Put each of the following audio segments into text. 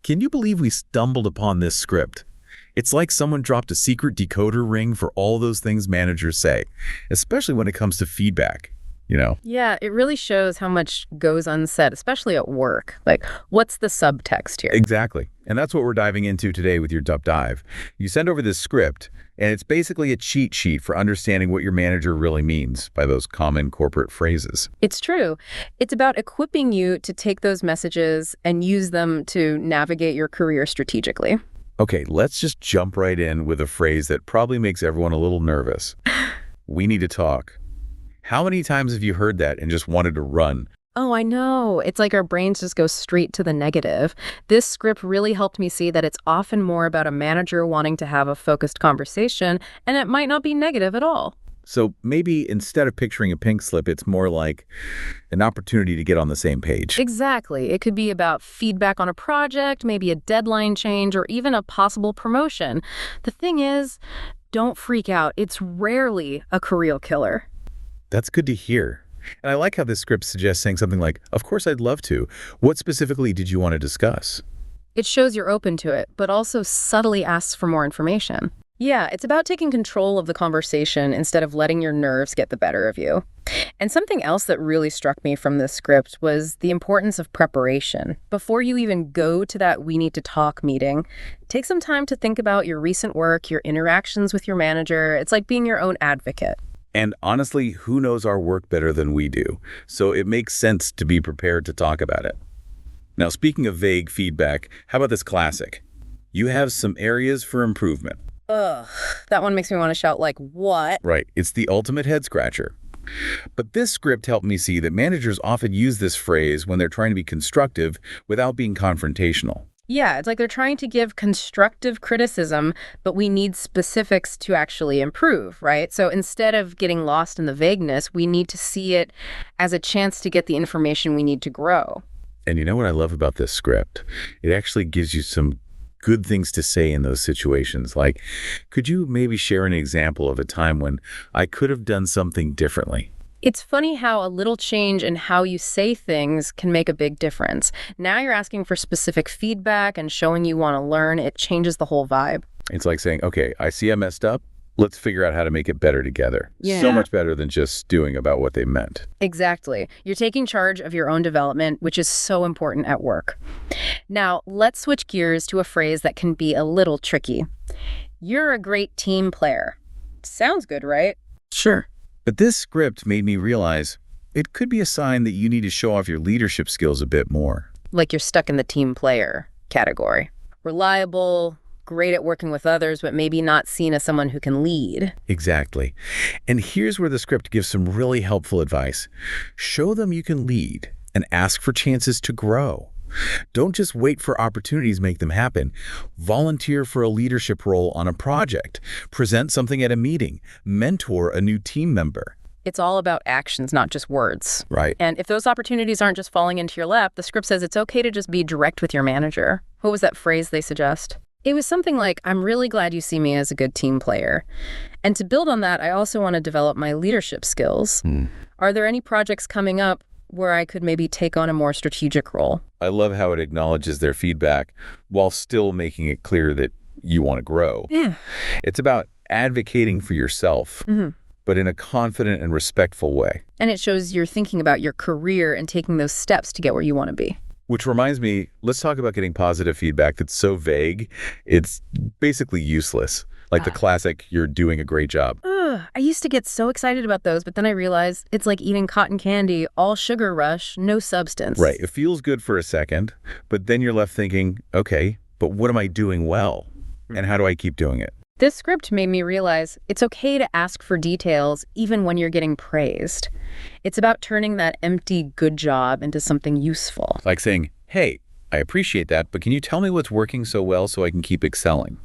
Can you believe we stumbled upon this script? It's like someone dropped a secret decoder ring for all those things managers say, especially when it comes to feedback. Yeah, it really shows how much goes unsaid, especially at work. Like, what's the subtext here? Exactly. And that's what we're diving into today with your Dup Dive. You send over this script, and it's basically a cheat sheet for understanding what your manager really means by those common corporate phrases. It's true. It's about equipping you to take those messages and use them to navigate your career strategically. Okay, let's just jump right in with a phrase that probably makes everyone a little nervous. We need to talk. How many times have you heard that and just wanted to run? Oh, I know. It's like our brains just go straight to the negative. This script really helped me see that it's often more about a manager wanting to have a focused conversation, and it might not be negative at all. So maybe instead of picturing a pink slip, it's more like an opportunity to get on the same page. Exactly. It could be about feedback on a project, maybe a deadline change, or even a possible promotion. The thing is, don't freak out. It's rarely a career killer. That's good to hear. And I like how this script suggests saying something like, of course I'd love to. What specifically did you want to discuss? It shows you're open to it, but also subtly asks for more information. Yeah, it's about taking control of the conversation instead of letting your nerves get the better of you. And something else that really struck me from this script was the importance of preparation. Before you even go to that we need to talk meeting, take some time to think about your recent work, your interactions with your manager. It's like being your own advocate. And honestly, who knows our work better than we do? So it makes sense to be prepared to talk about it. Now, speaking of vague feedback, how about this classic? You have some areas for improvement. Ugh, that one makes me want to shout like, what? Right, it's the ultimate head scratcher. But this script helped me see that managers often use this phrase when they're trying to be constructive without being confrontational. Yeah, it's like they're trying to give constructive criticism, but we need specifics to actually improve, right? So instead of getting lost in the vagueness, we need to see it as a chance to get the information we need to grow. And you know what I love about this script? It actually gives you some good things to say in those situations. Like, could you maybe share an example of a time when I could have done something differently? It's funny how a little change in how you say things can make a big difference. Now you're asking for specific feedback and showing you want to learn. It changes the whole vibe. It's like saying, okay, I see I messed up. Let's figure out how to make it better together. Yeah. So much better than just stewing about what they meant. Exactly. You're taking charge of your own development, which is so important at work. Now, let's switch gears to a phrase that can be a little tricky. You're a great team player. Sounds good, right? Sure. But this script made me realize it could be a sign that you need to show off your leadership skills a bit more. Like you're stuck in the team player category. Reliable, great at working with others, but maybe not seen as someone who can lead. Exactly. And here's where the script gives some really helpful advice. Show them you can lead and ask for chances to grow. Don't just wait for opportunities, make them happen. Volunteer for a leadership role on a project. Present something at a meeting. Mentor a new team member. It's all about actions, not just words. Right. And if those opportunities aren't just falling into your lap, the script says it's okay to just be direct with your manager. What was that phrase they suggest? It was something like, I'm really glad you see me as a good team player. And to build on that, I also want to develop my leadership skills. Are there any projects coming up where I could maybe take on a more strategic role? I love how it acknowledges their feedback while still making it clear that you want to grow. Yeah. It's about advocating for yourself, but in a confident and respectful way. And it shows you're thinking about your career and taking those steps to get where you want to be. Which reminds me, let's talk about getting positive feedback that's so vague, it's basically useless. Like the classic, you're doing a great job. I used to get so excited about those, but then I realized it's like eating cotton candy, all sugar rush, no substance. Right. It feels good for a second, but then you're left thinking, okay, but what am I doing well? And how do I keep doing it? This script made me realize it's okay to ask for details even when you're getting praised. It's about turning that empty good job into something useful. Like saying, hey, I appreciate that, but can you tell me what's working so well so I can keep excelling?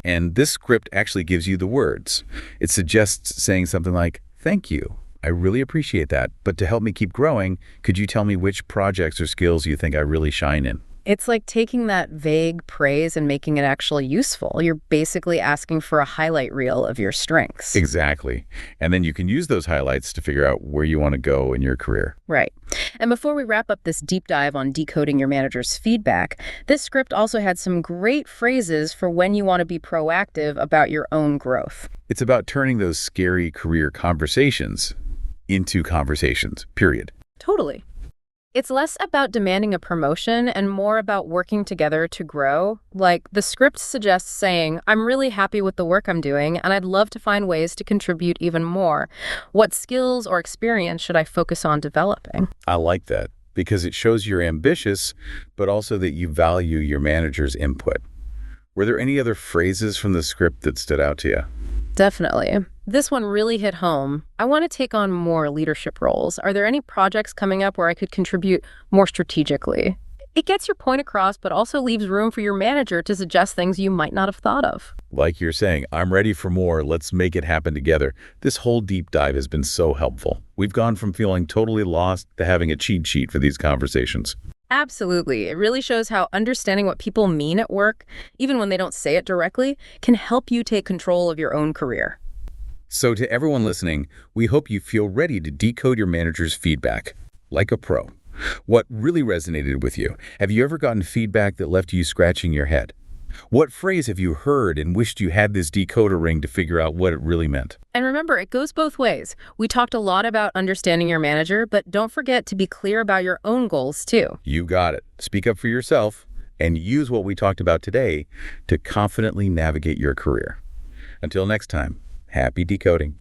And this script actually gives you the words. It suggests saying something like, thank you. I really appreciate that. But to help me keep growing, could you tell me which projects or skills you think I really shine in? It's like taking that vague praise and making it actually useful. You're basically asking for a highlight reel of your strengths. Exactly. And then you can use those highlights to figure out where you want to go in your career. Right. And before we wrap up this deep dive on decoding your manager's feedback, this script also had some great phrases for when you want to be proactive about your own growth. It's about turning those scary career conversations into conversations, period. Totally. It's less about demanding a promotion and more about working together to grow. Like, the script suggests saying, I'm really happy with the work I'm doing, and I'd love to find ways to contribute even more. What skills or experience should I focus on developing? I like that because it shows you're ambitious, but also that you value your manager's input. Were there any other phrases from the script that stood out to you? Definitely. This one really hit home. I want to take on more leadership roles. Are there any projects coming up where I could contribute more strategically? It gets your point across, but also leaves room for your manager to suggest things you might not have thought of. Like you're saying, I'm ready for more. Let's make it happen together. This whole deep dive has been so helpful. We've gone from feeling totally lost to having a cheat sheet for these conversations. Absolutely. It really shows how understanding what people mean at work, even when they don't say it directly, can help you take control of your own career. So to everyone listening, we hope you feel ready to decode your manager's feedback like a pro. What really resonated with you? Have you ever gotten feedback that left you scratching your head? What phrase have you heard and wished you had this decoder ring to figure out what it really meant? And remember, it goes both ways. We talked a lot about understanding your manager, but don't forget to be clear about your own goals, too. You got it. Speak up for yourself and use what we talked about today to confidently navigate your career. Until next time, happy decoding.